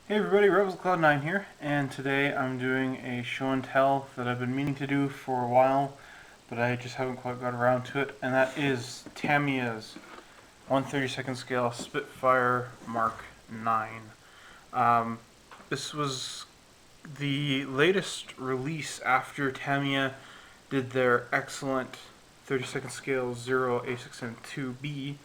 Hey everybody, Rebels Cloud9 here, and today I'm doing a show and tell that I've been meaning to do for a while, but I just haven't quite got around to it, and that is Tamiya's 1/32 scale Spitfire Mark 9. This was the latest release after Tamiya did their excellent 32nd scale 0 A6M2B,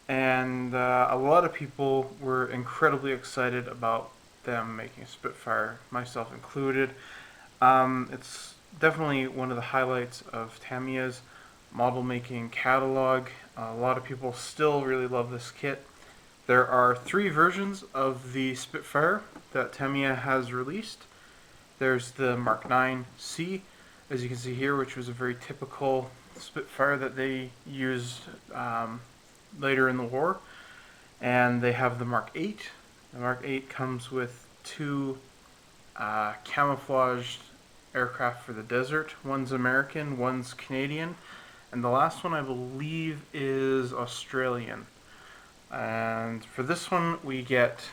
and a lot of people were incredibly excited about them making a Spitfire, myself included. It's definitely one of the highlights of Tamiya's model making catalog. A lot of people still really love this kit. There are 3 versions of the Spitfire that Tamiya has released. There's the Mark 9C, as you can see here, which was a very typical Spitfire that they used later in the war. And they have the Mark 8. The Mark 8 comes with 2 camouflaged aircraft for the desert. One's American, one's Canadian, and the last one I believe is Australian. And for this one we get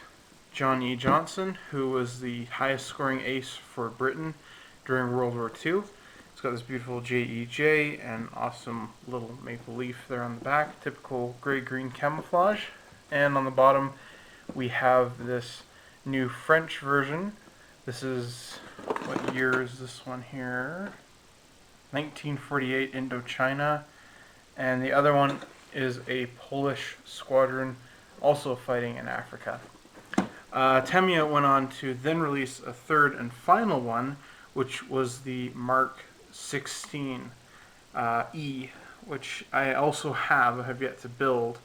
John E. Johnson, who was the highest scoring ace for Britain during World War II. It's got this beautiful JEJ and awesome little maple leaf there on the back, typical gray-green camouflage. And on the bottom we have this new French version. This is, what year is this one here? 1948 Indochina. And the other one is a Polish squadron also fighting in Africa. Tamiya went on to then release a third and final one, which was the Mark 16 E, which I also have yet to build.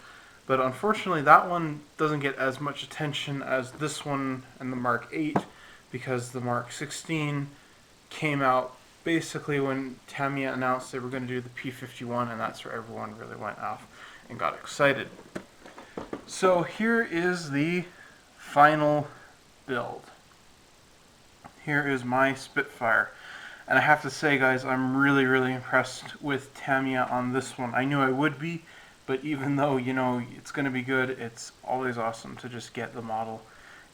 But unfortunately that one doesn't get as much attention as this one and the Mark 8, because the Mark 16 came out basically when Tamiya announced they were going to do the P51, and that's where everyone really went off and got excited. So here is the final build. Here is my Spitfire. And I have to say, guys, I'm really impressed with Tamiya on this one. I knew I would be, but even though, you know, it's going to be good, it's always awesome to just get the model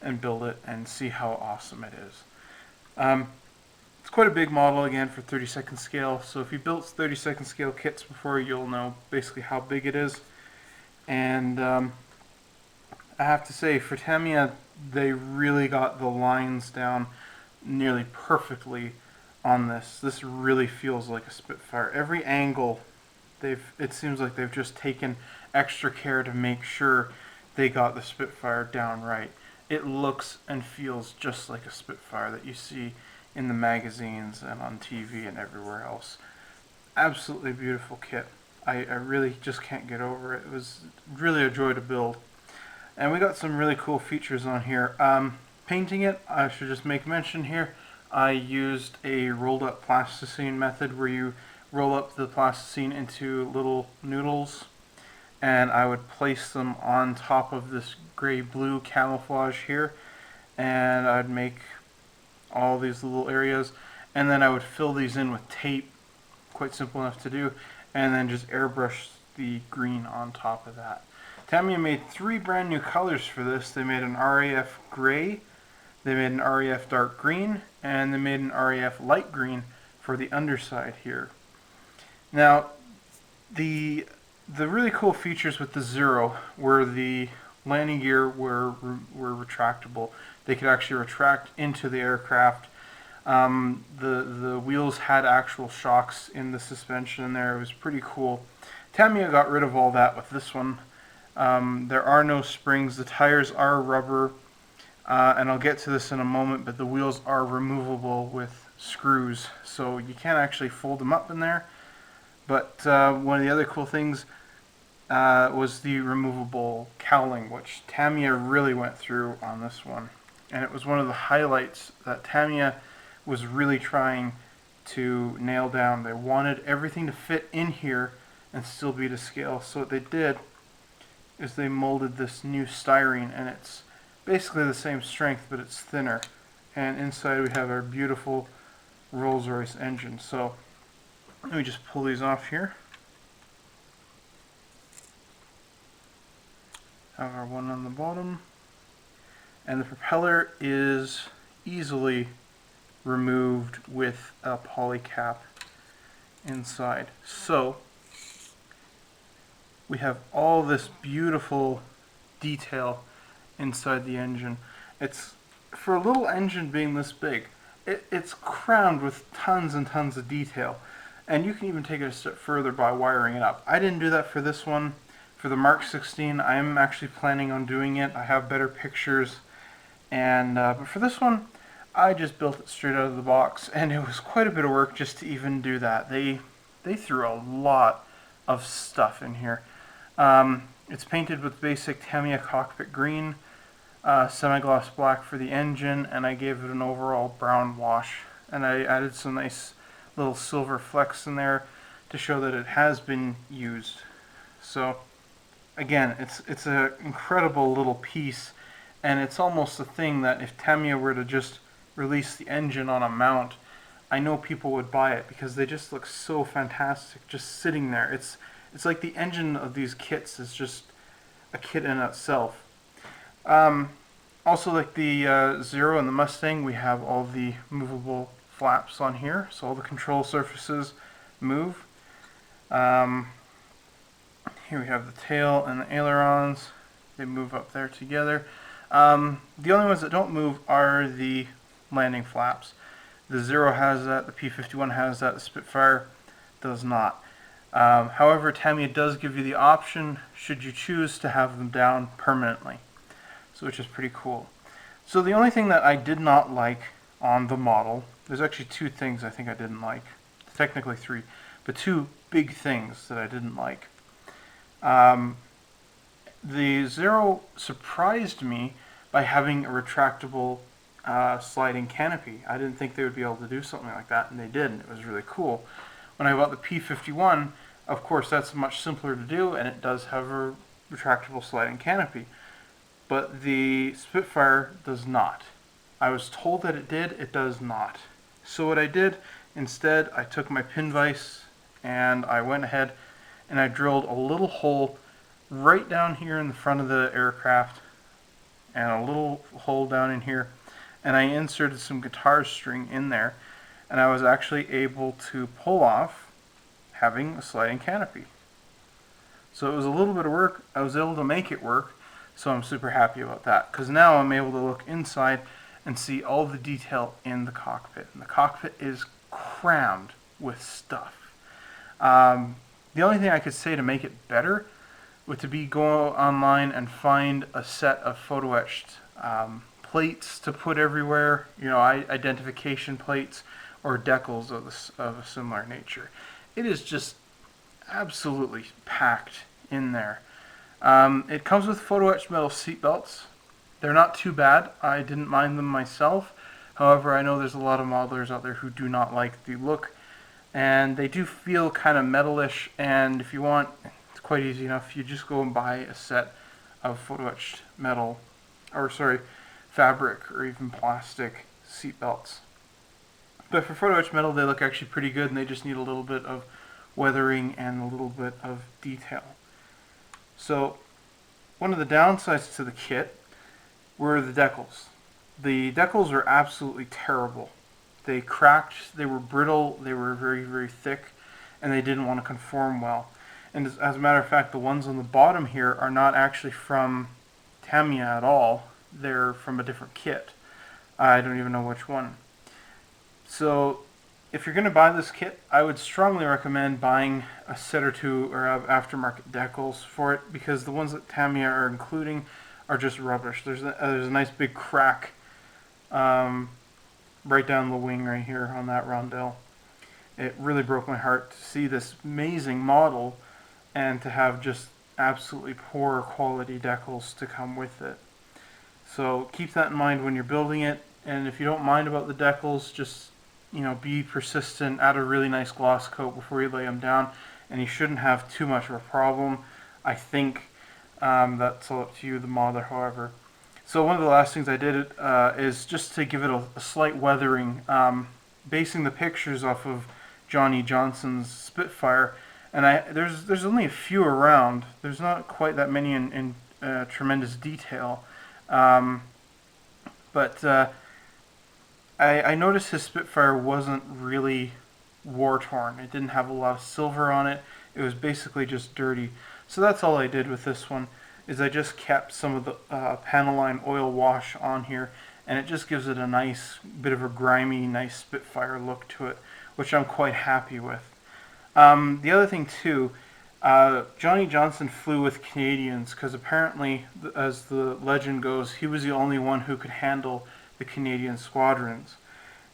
and build it and see how awesome it is. It's quite a big model, again, for 32nd scale, so if you built 32nd scale kits before, you'll know basically how big it is. And I have to say, for Tamiya, they really got the lines down nearly perfectly on this. This really feels like a Spitfire. Every angle, it seems like they've just taken extra care to make sure they got the Spitfire down right. It looks and feels just like a Spitfire that you see in the magazines and on TV and everywhere else. Absolutely beautiful kit. I really just can't get over it. It was really a joy to build. And we got some really cool features on here. Painting it, I should just make mention here, I used a rolled up plasticine method where you roll up the plasticine into little noodles, and I would place them on top of this gray-blue camouflage here, and I'd make all these little areas, and then I would fill these in with tape, quite simple enough to do, and then just airbrush the green on top of that. Tamiya made 3 brand new colors for this. They made an RAF gray, they made an RAF dark green, and they made an RAF light green for the underside here. Now, the really cool features with the Zero were the landing gear were retractable. They could actually retract into the aircraft. The wheels had actual shocks in the suspension in there. It was pretty cool. Tamiya got rid of all that with this one. There are no springs. The tires are rubber, and I'll get to this in a moment, but the wheels are removable with screws, so you can't actually fold them up in there. But one of the other cool things was the removable cowling, which Tamiya really went through on this one. And it was one of the highlights that Tamiya was really trying to nail down. They wanted everything to fit in here and still be to scale. So what they did is they molded this new styrene, and it's basically the same strength, but it's thinner. And inside we have our beautiful Rolls-Royce engine. So let me just pull these off here. Have our one on the bottom. and the propeller is easily removed with a poly cap inside. So we have all this beautiful detail inside the engine. It's, for a little engine being this big, it's crammed with tons and tons of detail, and you can even take it a step further by wiring it up. I didn't do that for this one. For the Mark 16, I am actually planning on doing it. I have better pictures, and but for this one, I just built it straight out of the box, and it was quite a bit of work just to even do that. They threw a lot of stuff in here. It's painted with basic Tamiya cockpit green, semi-gloss black for the engine, and I gave it an overall brown wash. And I added some nice little silver flecks in there to show that it has been used. So again, it's an incredible little piece, and it's almost a thing that if Tamiya were to just release the engine on a mount, I know people would buy it because they just look so fantastic just sitting there. It's like the engine of these kits is just a kit in itself. Also, like the Zero and the Mustang, we have all the movable flaps on here, so all the control surfaces move. Here we have the tail and the ailerons. They move up there together. The only ones that don't move are the landing flaps. The Zero has that, the P51 has that, the Spitfire does not. However, Tamiya does give you the option, should you choose, to have them down permanently, so which is pretty cool. So the only thing that I did not like on the model, there's actually two things I think I didn't like, technically three, but two big things that I didn't like. The Zero surprised me by having a retractable sliding canopy. I didn't think they would be able to do something like that, and they did, and it was really cool. When I bought the P51, of course that's much simpler to do, and it does have a retractable sliding canopy. But the Spitfire does not. I was told that it did, it does not. So what I did, instead, I took my pin vise and I went ahead and I drilled a little hole right down here in the front of the aircraft, and a little hole down in here, and I inserted some guitar string in there, and I was actually able to pull off having a sliding canopy. So it was a little bit of work. I was able to make it work, so I'm super happy about that, because now I'm able to look inside and see all the detail in the cockpit, and the cockpit is crammed with stuff. The only thing I could say to make it better would to be go online and find a set of photo etched plates to put everywhere, you know, identification plates or decals of a similar nature. It is just absolutely packed in there. It comes with photo etched metal seat belts. They're not too bad. I didn't mind them myself. However, I know there's a lot of modelers out there who do not like the look, and they do feel kind of metalish, and if you want, it's quite easy enough. You just go and buy a set of photo etched metal, or sorry, fabric or even plastic seat belts. But for photo etched metal, they look actually pretty good, and they just need a little bit of weathering and a little bit of detail. So one of the downsides to the kit were the decals. The decals are absolutely terrible. They cracked, they were brittle, they were very, very thick, and they didn't want to conform well. And as a matter of fact, the ones on the bottom here are not actually from Tamiya at all. They're from a different kit. I don't even know which one. So if you're going to buy this kit, I would strongly recommend buying a set or two or aftermarket decals for it, because the ones that Tamiya are including are just rubbish. There's a nice big crack right down the wing right here on that rondelle. It really broke my heart to see this amazing model and to have just absolutely poor quality decals to come with it. So keep that in mind when you're building it, and if you don't mind about the decals, just, you know, be persistent, add a really nice gloss coat before you lay them down, and you shouldn't have too much of a problem. I think that's all up to you, the modeler, however. So one of the last things I did is just to give it a slight weathering, basing the pictures off of Johnny Johnson's Spitfire, and there's only a few around. There's not quite that many in tremendous detail. But I noticed his Spitfire wasn't really war-torn. It didn't have a lot of silver on it. It was basically just dirty. So that's all I did with this one, is I just kept some of the Panaline oil wash on here, and it just gives it a nice bit of a grimy, nice Spitfire look to it, which I'm quite happy with. The other thing too, Johnny Johnson flew with Canadians because apparently, as the legend goes, he was the only one who could handle the Canadian squadrons.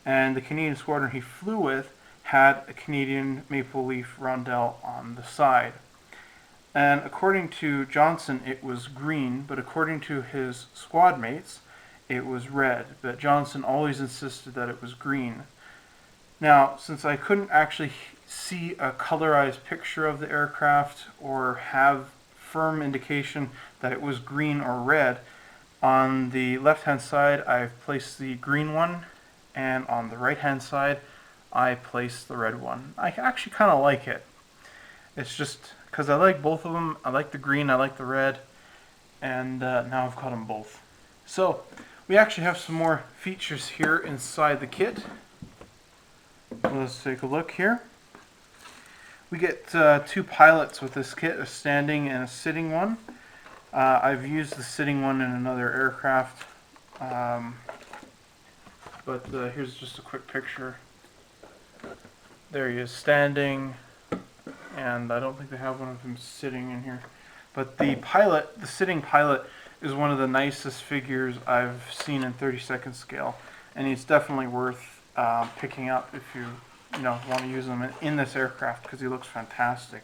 And the Canadian squadron he flew with had a Canadian maple leaf rondelle on the side. And according to Johnson, it was green, but according to his squad mates, it was red. But Johnson always insisted that it was green. Now, since I couldn't actually see a colorized picture of the aircraft or have firm indication that it was green or red, on the left-hand side I've placed the green one, and on the right-hand side I placed the red one. I actually kind of like it. It's just because I like both of them. I like the green, I like the red, and now I've got them both. So we actually have some more features here inside the kit. Let's take a look here. We get two pilots with this kit, a standing and a sitting one. I've used the sitting one in another aircraft, but here's just a quick picture. There he is standing, and I don't think they have one of him sitting in here. But the pilot, the sitting pilot, is one of the nicest figures I've seen in 32nd scale, and he's definitely worth picking up if you want to use him in this aircraft, because he looks fantastic.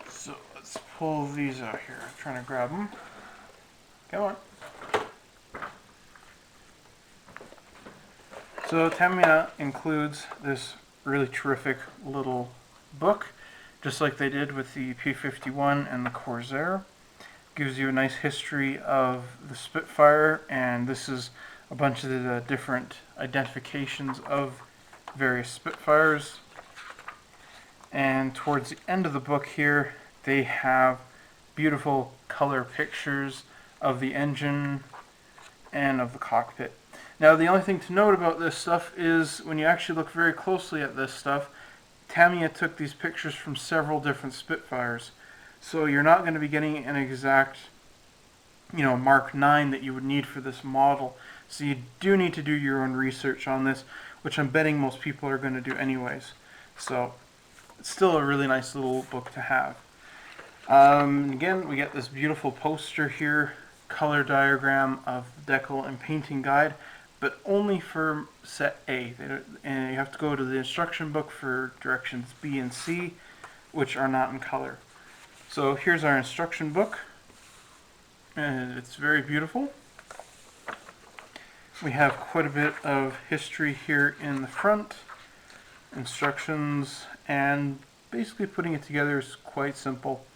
So let's pull these out here. I'm trying to grab them. Come on. So Tamiya includes this really terrific little book, just like they did with the P-51 and the Corsair. Gives you a nice history of the Spitfire, and this is a bunch of the different identifications of various Spitfires. And towards the end of the book here, they have beautiful color pictures of the engine and of the cockpit. Now, the only thing to note about this stuff is when you actually look very closely at this stuff, Tamiya took these pictures from several different Spitfires. So you're not going to be getting an exact, Mark 9 that you would need for this model. So you do need to do your own research on this, which I'm betting most people are going to do anyways. So it's still a really nice little book to have. Again, we get this beautiful poster here, color diagram of the decal and painting guide, but only for set A. And you have to go to the instruction book for directions B and C, which are not in color. So here's our instruction book, and it's very beautiful. We have quite a bit of history here in the front, instructions, and basically putting it together is quite simple.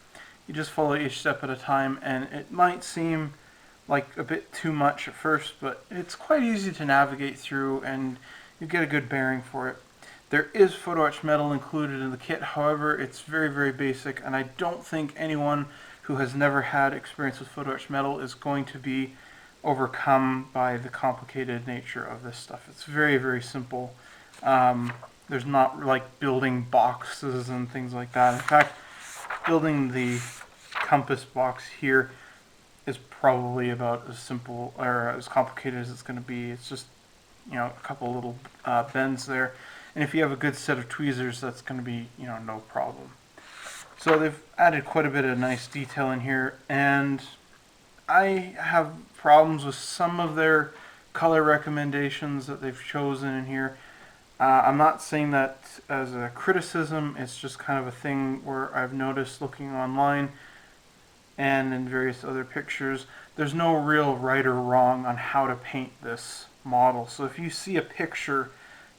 You just follow each step at a time, and it might seem like a bit too much at first, but it's quite easy to navigate through, and you get a good bearing for it. There is photo etch metal included in the kit, however, it's very, very basic, and I don't think anyone who has never had experience with photo etch metal is going to be overcome by the complicated nature of this stuff. It's very, very simple. There's not like building boxes and things like that. In fact, building the compass box here is probably about as simple or as complicated as it's going to be. It's just, a couple little bends there. And if you have a good set of tweezers, that's going to be, no problem. So they've added quite a bit of nice detail in here, and I have problems with some of their color recommendations that they've chosen in here. I'm not saying that as a criticism, it's just kind of a thing where I've noticed looking online and in various other pictures, there's no real right or wrong on how to paint this model. So if you see a picture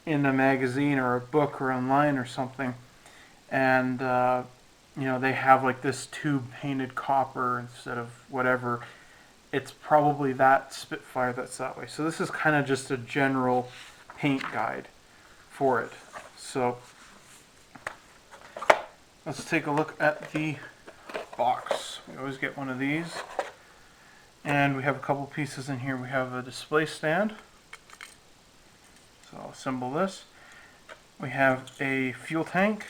in a magazine or a book or online or something, and they have like this tube painted copper instead of whatever, it's probably that Spitfire that's that way. So this is kind of just a general paint guide for it. So let's take a look at the box. We always get one of these, And we have a couple pieces in here. We have a display stand. So I'll assemble this. We have a fuel tank.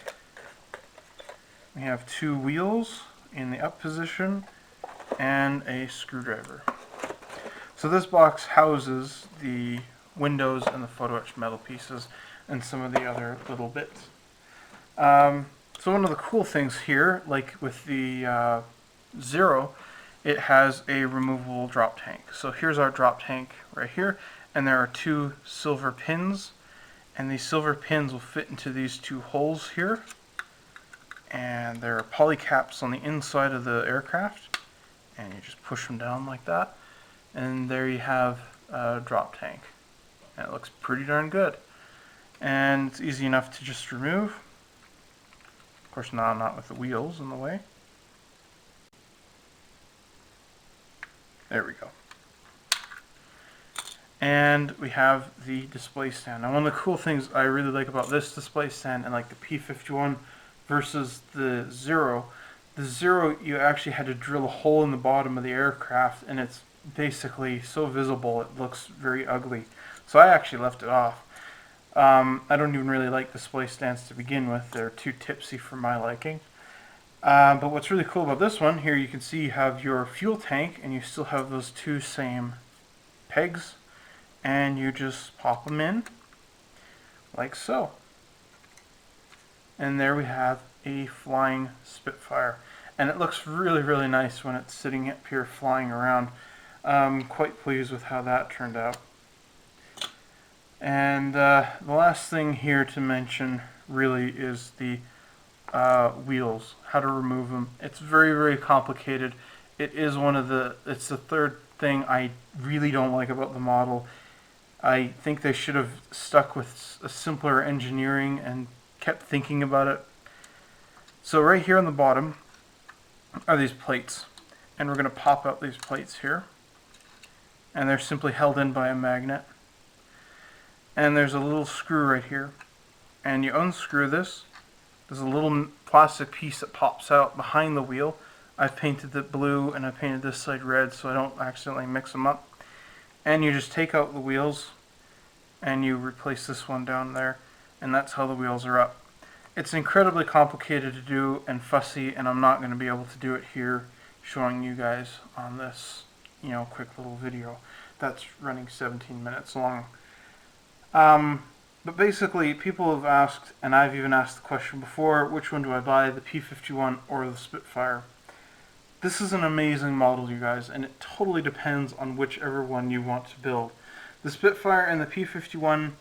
We have two wheels in the up position and a screwdriver. So this box houses the windows and the photo etched metal pieces and some of the other little bits. So one of the cool things here, like with the Zero, it has a removable drop tank. So here's our drop tank right here, and there are two silver pins, and these silver pins will fit into these two holes here, and there are poly caps on the inside of the aircraft, and you just push them down like that, and there you have a drop tank, and it looks pretty darn good, and it's easy enough to just remove. Of course, not with the wheels in the way. There we go. And we have the display stand. Now, one of the cool things I really like about this display stand and like the P51 versus the Zero, you actually had to drill a hole in the bottom of the aircraft, and it's basically so visible it looks very ugly. So I actually left it off. I don't even really like display stands to begin with. They're too tipsy for my liking. But what's really cool about this one, here you can see you have your fuel tank and you still have those two same pegs, and you just pop them in like so. And there we have a flying Spitfire. And it looks really, really nice when it's sitting up here flying around. I'm quite pleased with how that turned out. And the last thing here to mention really is the wheels, how to remove them. It's very, very complicated. It's the third thing I really don't like about the model. I think they should have stuck with a simpler engineering and kept thinking about it. So right here on the bottom are these plates, and we're going to pop out these plates here, and they're simply held in by a magnet. And there's a little screw right here, and you unscrew this. There's a little plastic piece that pops out behind the wheel. I've painted it blue and I painted this side red so I don't accidentally mix them up. And you just take out the wheels and you replace this one down there, and that's how the wheels are up. It's incredibly complicated to do and fussy, and I'm not going to be able to do it here showing you guys on this, quick little video that's running 17 minutes long. But basically, people have asked, and I've even asked the question before, which one do I buy, the P51 or the Spitfire? This is an amazing model, you guys, and it totally depends on whichever one you want to build. The Spitfire and the P51,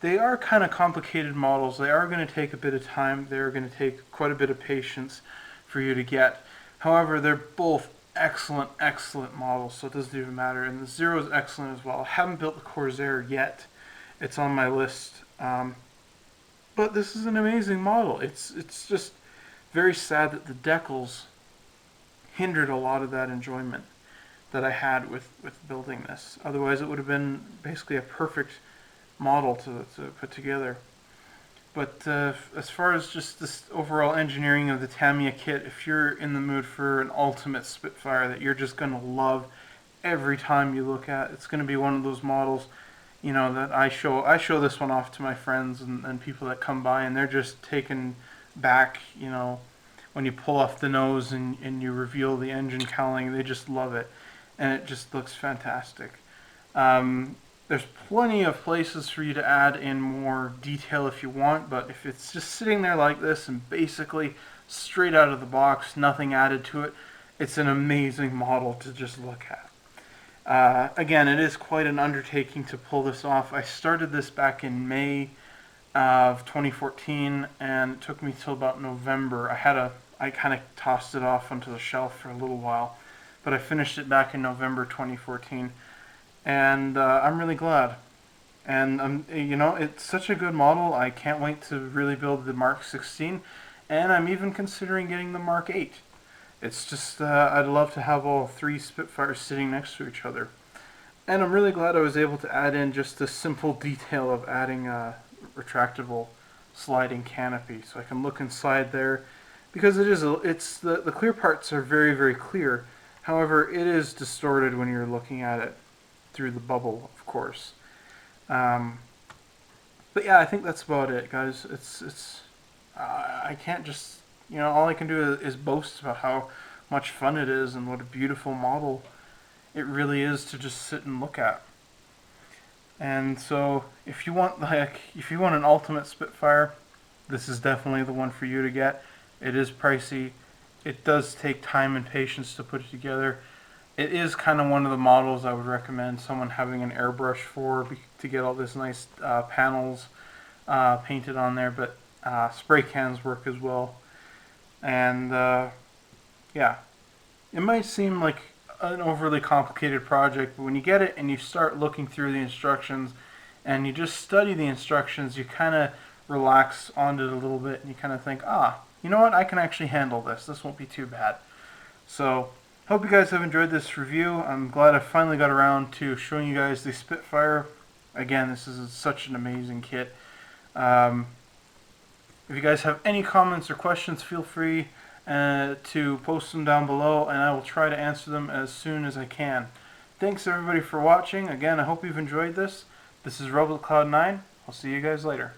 they are kind of complicated models. They are going to take a bit of time. They are going to take quite a bit of patience for you to get. However, they're both excellent, excellent models, so it doesn't even matter. And the Zero is excellent as well. I haven't built the Corsair yet. It's on my list. But this is an amazing model. It's just very sad that the decals hindered a lot of that enjoyment that I had with building this. Otherwise, it would have been basically a perfect model to put together. But as far as just this overall engineering of the Tamiya kit, if you're in the mood for an ultimate Spitfire that you're just going to love every time you look at, it's going to be one of those models, that I show this one off to my friends and people that come by, and they're just taken back, when you pull off the nose and you reveal the engine cowling. They just love it, and it just looks fantastic. There's plenty of places for you to add in more detail if you want, but if it's just sitting there like this and basically straight out of the box, nothing added to it, it's an amazing model to just look at. Again, it is quite an undertaking to pull this off. I started this back in May of 2014, and it took me till about November. I kind of tossed it off onto the shelf for a little while, but I finished it back in November 2014, and I'm really glad. And it's such a good model. I can't wait to really build the Mark 16, and I'm even considering getting the Mark 8. It's just, I'd love to have all three Spitfires sitting next to each other. And I'm really glad I was able to add in just the simple detail of adding a retractable sliding canopy, so I can look inside there, because the clear parts are very, very clear, However, it is distorted when you're looking at it through the bubble, of course. Um, but yeah, I think that's about it, guys. It's I can't just, all I can do is boast about how much fun it is and what a beautiful model it really is to just sit and look at. And so, if you want an ultimate Spitfire, this is definitely the one for you to get. It is pricey. It does take time and patience to put it together. It is kind of one of the models I would recommend someone having an airbrush for to get all this nice panels painted on there, but spray cans work as well. And yeah, it might seem like an overly complicated project, but when you get it and you start looking through the instructions and you just study the instructions, you kind of relax onto it a little bit and you kind of think, you know what, I can actually handle this. This won't be too bad. So, hope you guys have enjoyed this review. I'm glad I finally got around to showing you guys the Spitfire. Again, this is such an amazing kit. If you guys have any comments or questions, feel free to post them down below, and I will try to answer them as soon as I can. Thanks everybody for watching. Again, I hope you've enjoyed this. This is RoboCloud9. I'll see you guys later.